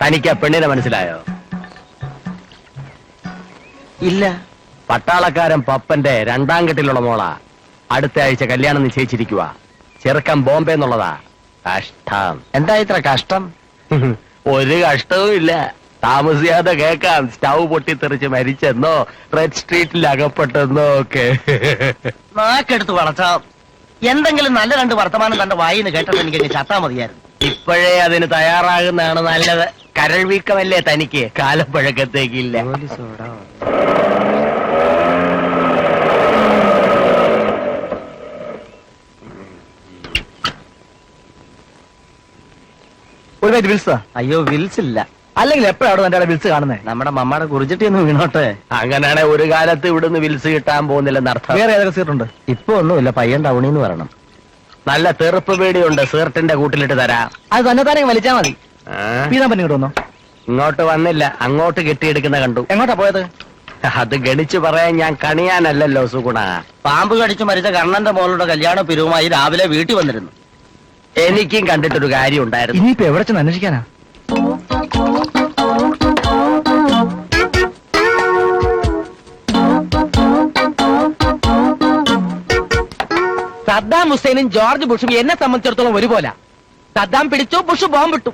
തനിക്ക് ആ പെണ്ണിനെ മനസ്സിലായോ? ഇല്ല. പട്ടാളക്കാരൻ പപ്പന്റെ 2ാം കെട്ടിലുള്ള മോളാ. അടുത്ത ആഴ്ച കല്യാണം നിശ്ചയിച്ചിരിക്കുക. ചെറുക്കൻ ബോംബെ എന്നുള്ളതാ. കഷ്ടം. എന്താ ഇത്ര കഷ്ടം? ഒരു കഷ്ടവും ഇല്ല. താമസിയാതെ കേക്കാം. സ്റ്റൗ പൊട്ടിത്തെറിച്ച് മരിച്ചെന്നോ, റെഡ് സ്ട്രീറ്റിൽ അകപ്പെട്ടെന്നോ ഒക്കെ. നാക്കെടുത്ത് വളർച്ച. എന്തെങ്കിലും നല്ല 2 വർത്തമാനം തന്റെ വായിന്ന് കേട്ടത് എനിക്ക് ചത്താ മതിയായിരുന്നു. ഇപ്പോഴേ അതിന് തയ്യാറാകുന്നതാണ് നല്ലത്. കരൾ വീക്കമല്ലേ തനിക്ക്, കാലപ്പഴക്കത്തേക്കില്ല. ഒരു മിനിറ്റ് വിൽസാ. അയ്യോ വിൽസ് ഇല്ല. അല്ലെങ്കിൽ എപ്പോഴാണ് എന്റെ വിൽസ് കാണുന്നത്? നമ്മുടെ മമ്മയുടെ കുറിച്ചിട്ടി ഒന്ന് വീണോട്ടെ. അങ്ങനെയാണെ ഒരു കാലത്ത് ഇവിടുന്ന് വിൽസ് കിട്ടാൻ പോകുന്നില്ലെന്ന് അർത്ഥം. വേറെ ഏതൊക്കെ സീറ്റുണ്ട്? ഇപ്പൊ ഒന്നുമില്ല, പയ്യൻ ടൗണിന്ന് വരണം. നല്ല തെറുപ്പ് പേടിയുണ്ട്, സീർട്ടിന്റെ കൂട്ടിലിട്ട് തരാം. അത് തന്നെ തന്നെ വലിച്ചാ മതി. പീതാമ്പൻ ഇങ്ങോട്ട് വന്നോ? ഇങ്ങോട്ട് വന്നില്ല, അങ്ങോട്ട് കെട്ടിയെടുക്കുന്ന കണ്ടു. എങ്ങോട്ടാ പോയത്? അത് ഗണിച്ചു പറയാൻ ഞാൻ കണിയാനല്ലല്ലോ സുഗുണ. പാമ്പ് കടിച്ചു മരിച്ച കണ്ണന്റെ മോളുടെ കല്യാണ പിരിവുമായി രാവിലെ വീട്ടിൽ വന്നിരുന്നു. എനിക്കും കണ്ടിട്ടൊരു കാര്യം ഉണ്ടായിരുന്നു. ഇനിയിപ്പോ എവിടെ ചെന്ന് അന്വേഷിക്കാനാ? സദ്ദാം ഹുസൈനും ജോർജ് ബുഷും എന്നെ സംബന്ധിച്ചിടത്തോളം ഒരുപോലെ. സദ്ദാം പിടിച്ചു, ബുഷ് ബോംബിട്ടു.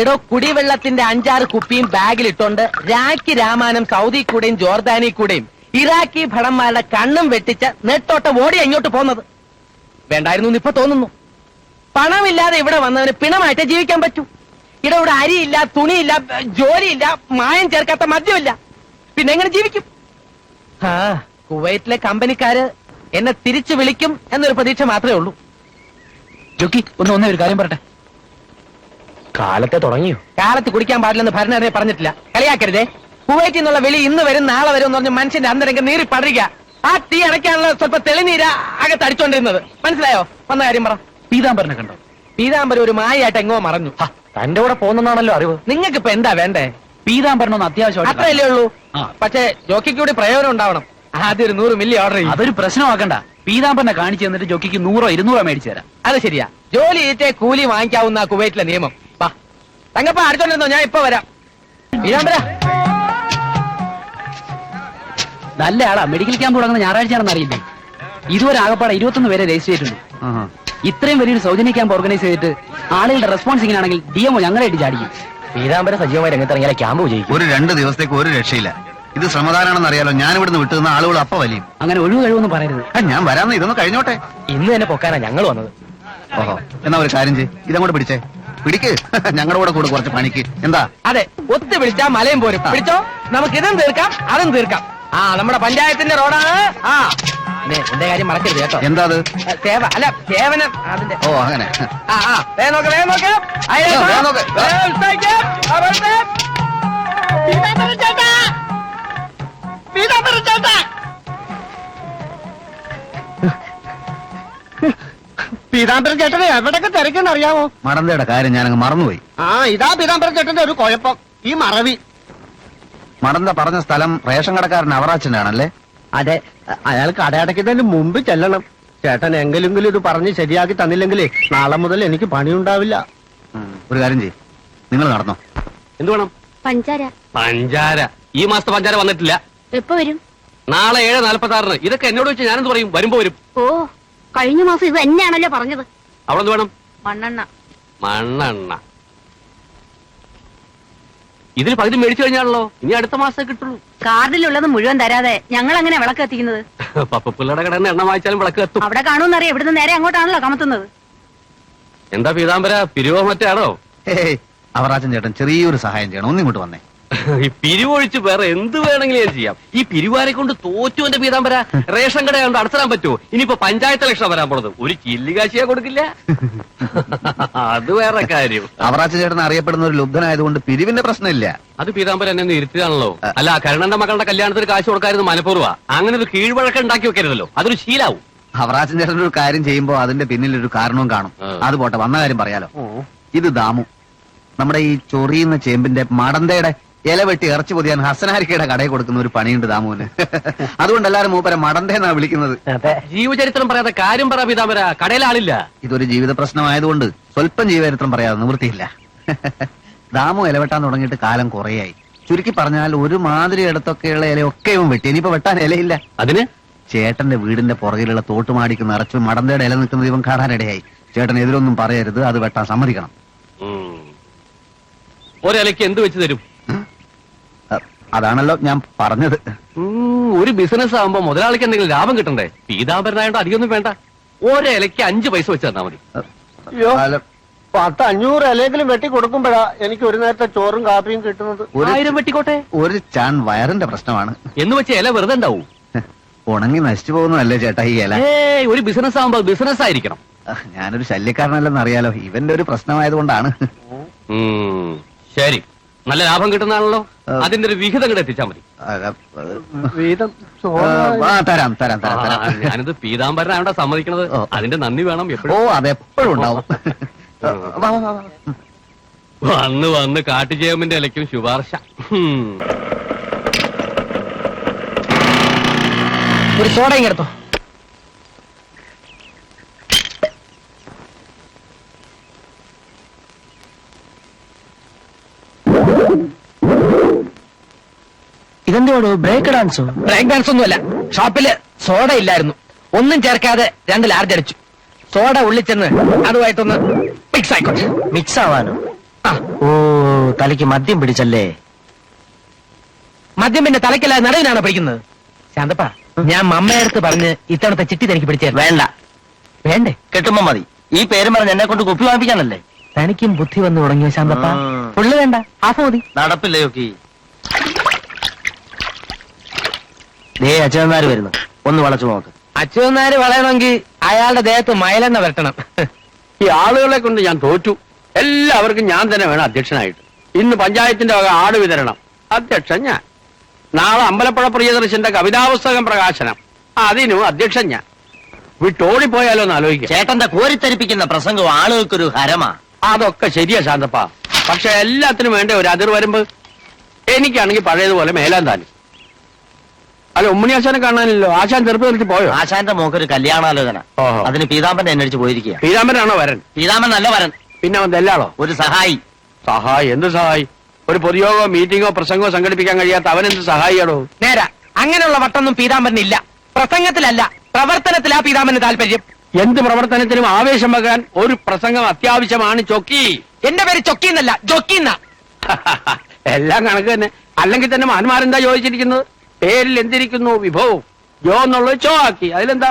എടോ, കുടിവെള്ളത്തിന്റെ 5-6 കുപ്പിയും ബാഗിലിട്ടോണ്ട് രാഖി രാമാനം സൗദി കൂടെയും ജോർദാനി കൂടെയും ഇറാഖി ഭടന്മാരുടെ കണ്ണും വെട്ടിച്ച് നെട്ടോട്ടം ഓടി അങ്ങോട്ട് പോകുന്നത്. വേണ്ടായിരുന്നു ഇപ്പൊ തോന്നുന്നു. പണമില്ലാതെ ഇവിടെ വന്നവന് പിണമായിട്ട് ജീവിക്കാൻ പറ്റൂ. ഇവിടെ അരിയില്ല, തുണിയില്ല, ജോലിയില്ല, മായം ചേർക്കാത്ത മദ്യമില്ല. പിന്നെ എങ്ങനെ ജീവിക്കും? കുവൈറ്റിലെ കമ്പനിക്കാര് എന്നെ തിരിച്ചു വിളിക്കും എന്നൊരു പ്രതീക്ഷ മാത്രമേ ഉള്ളൂ. ജോക്കി ഒന്നേ ഒരു കാര്യം പറട്ടെ. കാലത്തെ തുടങ്ങിയോ? കാലത്ത് കുടിക്കാൻ പാടില്ലെന്ന് ഭരണഘടന പറഞ്ഞിട്ടില്ല. കളിയാക്കരുതേ. കുവൈറ്റിൽ നിന്നുള്ള വിളി ഇന്ന് വരും നാളെ വരും എന്ന് പറഞ്ഞ് മനുഷ്യന്റെ അന്തരംഗം നീറി പടരുക. ആ തീ അടയ്ക്കാനുള്ള സ്വല്പ തെളിനീര അകത്ത് അടിച്ചോണ്ടിരുന്നത്. മനസ്സിലായോ? വന്ന കാര്യം പറ. പീതാംബരനെ കണ്ടോ? പീതാംബരം ഒരു മായയായിട്ട് എങ്ങോ മറഞ്ഞു. തന്റെ കൂടെ പോകുന്നതാണല്ലോ അറിവ്. നിങ്ങൾക്ക് ഇപ്പൊ എന്താ വേണ്ടേ? പീതാംബരനൊന്ന് അത്യാവശ്യം അത്രയല്ലേ ഉള്ളൂ. പക്ഷേ ജോക്കിക്ക് കൂടി പ്രയോജനം ഉണ്ടാവണം. ആദ്യം ഒരു 100 മില്ലി ഓർഡർ ചെയ്യും. അതൊരു പ്രശ്നമാക്കണ്ട. പീതാംബരനെ കാണിച്ചു തന്നിട്ട് ജോക്കിക്ക് 100 200 മേടിച്ചു തരാം. അത് ശരിയാ. ജോലി ചെയ്തേ കൂലി വാങ്ങിക്കാവുന്ന കുവൈറ്റിലെ നിയമം. വാ തങ്കപ്പ, അടിച്ചോണ്ടിരുന്നോ, ഞാൻ ഇപ്പൊ വരാം. പീതാംബര നല്ല ആളാ. മെഡിക്കൽ ക്യാമ്പ് തുടങ്ങുന്ന ഞായറാഴ്ചയാണെന്ന് അറിയില്ലേ? ഇതുവരെ ആകപ്പാടെ 21 പേരെ രജിസ്റ്റർ ചെയ്തിട്ടുണ്ട്. ഇത്രയും വലിയൊരു സൗജന്യ ക്യാമ്പ് ഓർഗനൈസ് ചെയ്തിട്ട് ആളുകളുടെ റെസ്പോൺസ് ഇങ്ങനെയാണെങ്കിൽ DMO ഞങ്ങളായിട്ട് ചാടിക്കും. പീതാംബര സജീവമായി രംഗത്തിറങ്ങിയാലേ ക്യാമ്പ് വിജയിക്കും. ഒരു 2 ദിവസത്തേക്ക് ഒരു രക്ഷയില്ല. ഇത് ശ്രമദാനാണെന്ന് അറിയാലോ. ഞാൻ ഇവിടുന്ന് വിട്ടുന്ന ആളുകൾ അപ്പ വലിയും. അങ്ങനെ ഒഴിവ് കഴിവൊന്നും പറയരുത്. ഞാൻ വരാന്ന്, ഇതൊന്ന് കഴിഞ്ഞോട്ടെ. ഇന്ന് തന്നെ പൊക്കാനാ ഞങ്ങൾ വന്നത്. ഓഹോ, എന്നാ ഒരു കാര്യം ചെയ്യ്, ഇതങ്ങോട്ട് പിടിച്ചേ. പിടിക്ക്, ഞങ്ങളുടെ കൂടെ കുറച്ച് പണിക്ക്. എന്താ? അതെ, ഒത്തു പിടിച്ചാ മലയും പോരും. പിടിച്ചോ, നമുക്ക് ഇതും തീർക്കാം അതും തീർക്കാം. നമ്മുടെ പഞ്ചായത്തിന്റെ റോഡാണ്. എന്റെ കാര്യം മറക്കരുത് കേട്ടോ. എന്താ അത്? സേവ അല്ല സേവനം അതിന്റെ. ഓ അങ്ങനെ. വേഗം നോക്ക്. പീതാംബരൻ ചേട്ടനെ എവിടെയൊക്കെ തിരക്കെന്ന് അറിയാമോ? മടന്തയുടെ കാര്യം ഞാനങ്ങ് മറന്നുപോയി. ഇതാ പീതാംബരൻ ചേട്ടന്റെ ഒരു കുഴപ്പം, ഈ മറവി. മടന്ത പറഞ്ഞ സ്ഥലം റേഷൻ കടക്കാരൻ അവറാച്ചന്റെ ആണല്ലേ? അതെ, അയാൾ കടയടക്കുന്നതിന് മുമ്പ് ചെല്ലണം. ചേട്ടൻ എങ്കിലെങ്കിലും ഇത് പറഞ്ഞ് ശരിയാക്കി തന്നില്ലെങ്കിലേ നാളെ മുതൽ എനിക്ക് പണിയുണ്ടാവില്ല. ഒരു കാര്യം ചെയ്യ്, നിങ്ങൾ നടന്നോ. എന്ത് വേണം? പഞ്ചാര. ഈ മാസത്തെ പഞ്ചാര വന്നിട്ടില്ല. എപ്പോ വരും? നാളെ 7:46. ഇതൊക്കെ എന്നോട് വെച്ച് ഞാനെന്ത് പറയും? വരുമ്പോ വരും. ഓ, കഴിഞ്ഞ മാസം ഇത് തന്നെയാണല്ലോ പറഞ്ഞത്. അവിടെ എന്ത് വേണം? മണ്ണെണ്ണ. ഇതിൽ 10 മേടിച്ചു കഴിഞ്ഞാണല്ലോ. ഇനി അടുത്ത മാസം കിട്ടുള്ളൂ. കാർഡിലുള്ളത് മുഴുവൻ തരാതെ ഞങ്ങൾ അങ്ങനെ വിളക്ക് എത്തിക്കുന്നത്. പപ്പപ്പിള്ളയുടെ കടന്ന് എണ്ണ വാങ്ങിച്ചാലും വിളക്ക് എത്തും. അവിടെ കാണുമെന്നറിയാം. ഇവിടുന്ന് നേരെ അങ്ങോട്ടാണല്ലോ കമത്തുന്നത്. എന്താ പീതാംബര, പിരിവോ മറ്റാണോ? അവറാച്ചൻ ചേട്ടൻ ചെറിയൊരു സഹായം ചെയ്യണം. ഒന്നിങ്ങോട്ട് വന്നേ. ഈ പിരിവൊഴിച്ച് വേറെ എന്ത് വേണമെങ്കിലും ഞാൻ ചെയ്യാം. ഈ പിരിവാരെ കൊണ്ട് തോറ്റു എന്റെ പീതാംബര. റേഷൻ കട കൊണ്ട് അടച്ചിടാൻ പറ്റുമോ? ഇനിയിപ്പോ പഞ്ചായത്ത് ഇലക്ഷൻ വരാൻ പോണത്. ഒരു ചില്ലികാശിയാ കൊടുക്കില്ല. അത് വേറെ കാര്യം. അവറാച്ചൻ ചേട്ടൻ അറിയപ്പെടുന്ന ഒരു ലുബ്ധനായതുകൊണ്ട് പിരിവിന്റെ പ്രശ്നമില്ല. അത് പീതാംബര എന്നെ ഇരുത്തിയതാണല്ലോ. അല്ല, കരുണന്റെ മകളുടെ കല്യാണത്തിന് കാശ് കൊടുക്കായിരുന്നു മനഃപൂർവ്വ. അങ്ങനെ ഒരു കീഴ്വഴക്കം ഉണ്ടാക്കി വെക്കരുതല്ലോ. അതൊരു ശീലാവും. അവറാച്ചൻ ചേട്ടൻ ഒരു കാര്യം ചെയ്യുമ്പോ അതിന്റെ പിന്നിലൊരു കാരണവും കാണും. അത് പോട്ടെ, വന്ന കാര്യം പറയാലോ. ഇത് ദാമു, നമ്മുടെ ഈ ചൊറിയുന്ന ചേമ്പിന്റെ മടന്തയുടെ ഇല വെട്ടി ഇറച്ചി പൊതിയാൻ ഹസനാരിക്കയുടെ കടയിൽ കൊടുക്കുന്ന ഒരു പണിയുണ്ട് ദാമുവിന്. അതുകൊണ്ട് എല്ലാരും മൂപ്പരെ മടന്തേന്നാ വിളിക്കുന്നത്. ജീവചരിത്രം പറയാതെ കാര്യം പറ പീതാംബര. കടയിൽ ആളില്ല. ഇതൊരു ജീവിത പ്രശ്നമായതുകൊണ്ട് സ്വല്പം ജീവചരിത്രം പറയാതെ നിവൃത്തിയില്ല. ദാമു ഇലവെട്ടാൻ തുടങ്ങിയിട്ട് കാലം കുറേയായി. ചുരുക്കി പറഞ്ഞാൽ ഒരുമാതിരി ഇടത്തൊക്കെയുള്ള ഇലയൊക്കെ ഇവൻ വെട്ടി. ഇനിയിപ്പോ വെട്ടാൻ ഇലയില്ല. അതിന് ചേട്ടന്റെ വീടിന്റെ പുറകിലുള്ള തോട്ടുമാടിക്ക് നിറച്ച് മടന്തയുടെ ഇല നിൽക്കുന്നത് ഇവൻ കാണാനിടയായി. ചേട്ടൻ എതിരൊന്നും പറയരുത്, അത് വെട്ടാൻ സമ്മതിക്കണം. ഒരിലയ്ക്ക് എന്ത് വെച്ച് തരും? അതാണല്ലോ ഞാൻ പറഞ്ഞത്. ഒരു ബിസിനസ് ആകുമ്പോ മുതലാളിക്ക് എന്തെങ്കിലും ലാഭം കിട്ടണ്ടേ? പീതാംബരനായോണ്ട് അധികമൊന്നും വേണ്ട. ഒരിലയ്ക്ക് 5 പൈസ വെച്ച് തന്നാ മതി. അല്ല, 10-500 ഇലയെങ്കിലും വെട്ടി കൊടുക്കുമ്പോഴാ എനിക്ക് ഒരു നേരത്തെ ചോറും കാപ്പിയും കിട്ടുന്നത്. 1000 വെട്ടിക്കോട്ടെ. ഒരു ചാൻ വയറിന്റെ പ്രശ്നമാണ്. എന്ന് വെച്ച് ഇല വെറുതെ ഉണ്ടാവും. ഉണങ്ങി നശിച്ചു പോകുന്നതല്ലേ ചേട്ടാ ഈ ഇല? ഒരു ബിസിനസ് ആകുമ്പോ ബിസിനസ് ആയിരിക്കണം. ഞാനൊരു ശല്യക്കാരനല്ലെന്ന് അറിയാലോ. ഇവന്റെ ഒരു പ്രശ്നമായതുകൊണ്ടാണ്. ശരി, നല്ല ലാഭം കിട്ടുന്നതാണല്ലോ. അതിന്റെ ഒരു വിഹിതം കൂടെ എത്തിച്ചാ മതി. വീതം തരാം തരാം തരാം തരാം. ഞാനിത് പീതാംബരനായോണ്ടാ സമ്മതിക്കണത്. അതിന്റെ നന്ദി വേണം ഓ, എപ്പോഴും. അതെപ്പോഴും ഉണ്ടാവും. വാ, വാ, വാ. വന്ന് വന്ന് കാട്ടുചേമ്പിന്റെ ഇലയ്ക്കും ശുപാർശ. ഒരു സോഡ ഇങ്ങെടുത്തോ. ഇതെന്തോടോ ബ്രേക്ക് ഡാൻസോ? ബ്രേക്ക് ഡാൻസ് ഒന്നുമല്ല. ഷോപ്പില് സോഡ ഇല്ലായിരുന്നു. ഒന്നും ചേർക്കാതെ 2 ലാർജ് അടിച്ചു. സോഡ ഉള്ളിച്ചെന്ന് അതുമായിട്ടൊന്ന് മിക്സ് ആയിക്കോട്ടെ. മിക്സ് ആവാനോ? ആ, ഓ, തലയ്ക്ക് മദ്യം പിടിച്ചല്ലേ? മദ്യം പിന്നെ തലയ്ക്കല്ല നടുവിനാണ് പിടിക്കുന്നത്. ശാന്തപ്പ, ഞാൻ മമ്മയടുത്ത് പറഞ്ഞ് ഇത്തവണത്തെ ചിട്ടി തനിക്ക് പിടിച്ചേ. വേണ്ട, വേണ്ടേ? കെട്ടുമ്പോ മതി. ഈ പേരും പറഞ്ഞ് എന്നെ കൊണ്ട് കുപ്പി വാങ്ങിപ്പിക്കാനല്ലേ? തനിക്കും ബുദ്ധി വന്നു തുടങ്ങിയോ ശാന്തപ്പ? ഫുള്ള് വേണ്ട, ഹാഫ് മതി. നടപ്പില്ലയൊക്കെ. ദേ അച്ഛന്മാര് വരുന്നു, ഒന്ന് വളച്ചു നോക്ക്. അച്ഛനാര് വളയണമെങ്കിൽ അയാളുടെ ദേഹത്ത് മയലെണ്ണ വരട്ടണം. ഈ ആളുകളെ കൊണ്ട് ഞാൻ തോറ്റു. എല്ലാവർക്കും ഞാൻ തന്നെ വേണം അധ്യക്ഷനായിട്ട്. ഇന്ന് പഞ്ചായത്തിന്റെ വക ആട് വിതരണം, അധ്യക്ഷൻ ഞാൻ. നാളെ അമ്പലപ്പുഴ പ്രിയദർശന്റെ കവിതാപുസ്തകം പ്രകാശനം, അതിനും അധ്യക്ഷൻ ഞാൻ. വിട്ടോടിപ്പോയാലോ എന്ന് ആലോചിക്കാം. ചേട്ടന്റെ കോരിത്തരിപ്പിക്കുന്ന പ്രസംഗം ആളുകൾക്കൊരു ഹരമാ. അതൊക്കെ ശരിയാ ശാന്തപ്പ. പക്ഷെ എല്ലാത്തിനും വേണ്ട ഒരു അതിർ വരുമ്പ്. എനിക്കാണെങ്കിൽ പഴയതുപോലെ മേലാൻ താനും. അല്ല, ഉമ്മണി ആശാനെ കാണാനില്ലോ. ആശാൻ ചെറുപ്പം നിർത്തി പോയോ? ആശാന്റെ മോക്കൊരു കല്യാണാലോചന. ഓഹോ. അതിന് പീതാമ്പന്റെ അന്വേഷിച്ച് പോയിരിക്കുക. പീതാംബരനാണോ വരൻ? പീതാമ്പൻ നല്ല വരൻ. പിന്നെ അവൻ ദല്ലാളോ? ഒരു സഹായി. സഹായി? എന്ത് സഹായി? ഒരു പൊതുയോഗോ മീറ്റിംഗോ പ്രസംഗമോ സംഘടിപ്പിക്കാൻ കഴിയാത്ത അവനെന്ത് സഹായിയാടോ? നേരാ, അങ്ങനെയുള്ള വട്ടൊന്നും പീതാംബരനില്ല. പ്രസംഗത്തിലല്ല, പ്രവർത്തനത്തിലാ പീതാംബരന് താല്പര്യം. എന്ത് പ്രവർത്തനത്തിനും ആവേശം വെക്കാൻ ഒരു പ്രസംഗം അത്യാവശ്യമാണ്. ചൊക്കി. എന്റെ പേര് ചൊക്കിന്നല്ല, ജൊക്കിന്ന. എല്ലാം കണക്ക് തന്നെ. അല്ലെങ്കിൽ തന്നെ മഹാന്മാരെന്താ ചോദിച്ചിരിക്കുന്നത്? പേരിൽ എന്തിരിക്കുന്നു വിഭവം? ജോ എന്നുള്ളത് ചോ ആക്കി. അതിലെന്താ?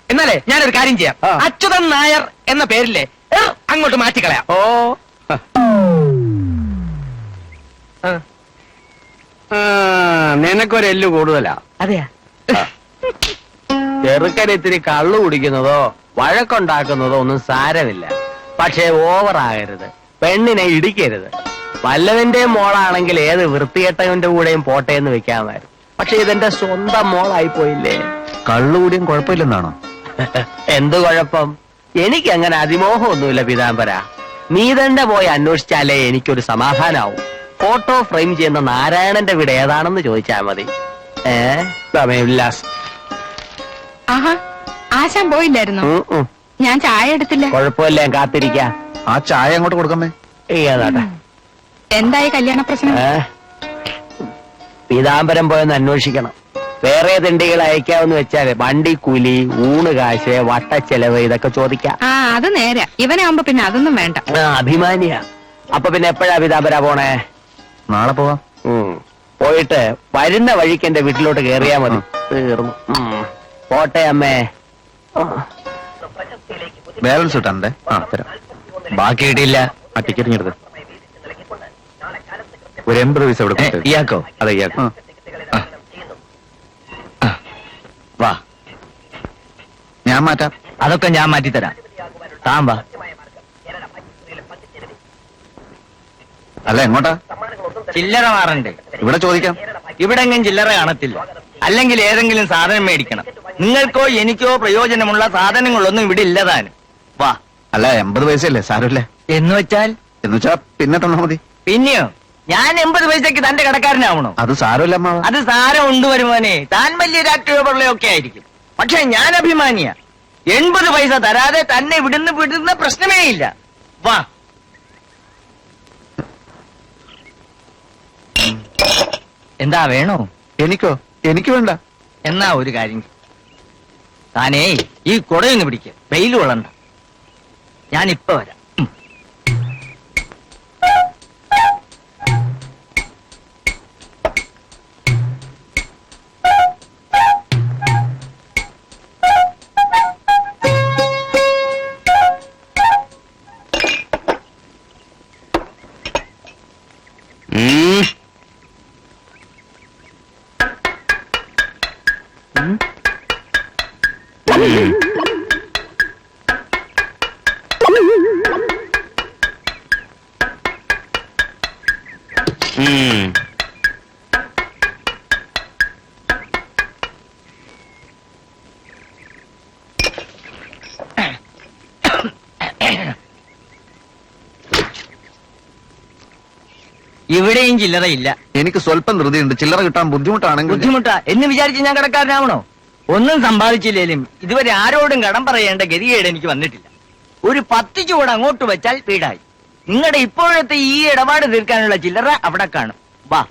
എന്നാലേ ഞാനൊരു കാര്യം ചെയ്യാം. ആ. അച്യുതൻ നായർ എന്ന പേരില്ലേ അങ്ങോട്ട് മാറ്റിക്കളയാം. ഓ, നിനക്കൊരെല്ലു കൂടുതലാ. അതെയാ? ചെറുക്കൻ ഇത്തിരി കള്ളു കുടിക്കുന്നതോ വഴക്കുണ്ടാക്കുന്നതോ ഒന്നും സാരമില്ല. പക്ഷേ ഓവറാകരുത്. പെണ്ണിനെ ഇടിക്കരുത്. വല്ലവന്റെ മോളാണെങ്കിൽ ഏത് വൃത്തികെട്ടവന്റെ കൂടെയും പോട്ടെ എന്ന് വെക്കാമായിരുന്നു. പക്ഷെ ഇതെന്റെ സ്വന്തം മോളായി പോയില്ലേ. കള്ളുകൂടിയും കുഴപ്പമില്ലെന്നാണോ? എന്ത് കുഴപ്പം? എനിക്ക് അങ്ങനെ അതിമോഹമൊന്നുമില്ല പീതാംബര. നീ തന്നെ പോയി അന്വേഷിച്ചാലേ എനിക്കൊരു സമാധാനാവും. ഫോട്ടോ ഫ്രെയിം ചെയ്യുന്ന നാരായണന്റെ വീട് ഏതാണെന്ന് ചോദിച്ചാൽ മതി. സമയമില്ലാസ്. ആഹാ, ആശാൻ പോയില്ലായിരുന്നു. ഞാൻ ചായ എടുത്തില്ല. കുഴപ്പമില്ല, ഞാൻ കാത്തിരിക്കാം. ആ ചായ അങ്ങോട്ട് കൊടുക്കമ്മേ. ഏതാട്ടെ? എന്തായി കല്യാണ പ്രശ്നം? പീതാംബരം പോയെന്ന് അന്വേഷിക്കണം. വേറെ തിണ്ടികൾ അയക്കാവെന്ന് വെച്ചാല് വണ്ടി കൂലി, ഊണ് കാശ്, വട്ടച്ചെലവ് ഇതൊക്കെ ചോദിക്കാം. ആ, അത് നേരെ. ഇവനാവുമ്പോ പിന്നെ അതൊന്നും വേണ്ട. അഭിമാനിയാ. അപ്പൊ പിന്നെ എപ്പോഴാ പീതാംബര പോണേ? നാളെ പോവാം. പോയിട്ട് വരുന്ന വഴിക്ക് എന്റെ വീട്ടിലോട്ട് കേറിയാ മതി. തീർന്നു. പോട്ടെ അമ്മേ. ബാലൻസ് കിട്ടാണ്ടേ? ആ തരാം. ബാക്കി കിട്ടിയില്ല. ആ ടിക്കറ്റ് ഇങ്ങെടുത്ത്. ഒരു 80 പൈസ ഇവിടെ കൊടുത്തേ. ഇയാക്കോ? അതെ, ഇയാൾക്ക്. വാ, ഞാൻ മാറ്റാം. അതൊക്കെ ഞാൻ മാറ്റിത്തരാം. താൻ വാ. അല്ല, എങ്ങോട്ടാ? ചില്ലറ മാറണ്ടേ? ഇവിടെ ചോദിക്കാം. ഇവിടെ എങ്ങും ചില്ലറ കാണത്തില്ല. അല്ലെങ്കിൽ ഏതെങ്കിലും സാധനം മേടിക്കണം. നിങ്ങൾക്കോ എനിക്കോ പ്രയോജനമുള്ള സാധനങ്ങളൊന്നും ഇവിടെ ഇല്ലതാനും. വാ. അല്ല, 80 പൈസയല്ലേ, സാരമില്ലേ. എന്ന് വെച്ചാൽ? എന്നുവെച്ചാ പിന്നെ തന്നാ മതി. പിന്നെയോ? ഞാൻ 80 പൈസക്ക് തന്റെ കടക്കാരനാവണോ? അത് സാരമില്ല അമ്മാവ. അത് സാരം ഉണ്ട് വരുവാനെ. താൻ വലിയ രാഷ്ട്രീയ പിള്ളയൊക്കെ ആയിരിക്കും. പക്ഷെ ഞാൻ അഭിമാനിയാ. 80 പൈസ തരാതെ തന്നെ വിടുന്ന പ്രശ്നമേ ഇല്ല. വാ. എന്താ വേണോ? എനിക്കോ? എനിക്ക് വേണ്ട. എന്നാ ഒരു കാര്യം ചെയ്യ്. താനേ ഈ കുടയൊന്ന് പിടിക്ക, വെയിൽ കൊള്ളണ്ട. ഞാൻ ഇപ്പൊ വരാം. ഇവിടെയും ചില്ലറയില്ല. എനിക്ക് സ്വല്പം ധൃതിയുണ്ട്. ചില്ലറ കിട്ടാൻ ബുദ്ധിമുട്ടാണെങ്കിൽ ബുദ്ധിമുട്ടാ എന്ന് വിചാരിച്ച് ഞാൻ കടക്കാരനാവണോ? ഒന്നും സമ്പാദിച്ചില്ലേലും ഇതുവരെ ആരോടും കടം പറയേണ്ട ഗതികേട് എനിക്ക് വന്നിട്ടില്ല. ഒരു 10 ചുവട് അങ്ങോട്ട് വെച്ചാൽ വീടായി. നിങ്ങളുടെ ഇപ്പോഴത്തെ ഈ ഇടപാട് തീർക്കാനുള്ള ചില്ലറ അവിടെ കാണും. വാ.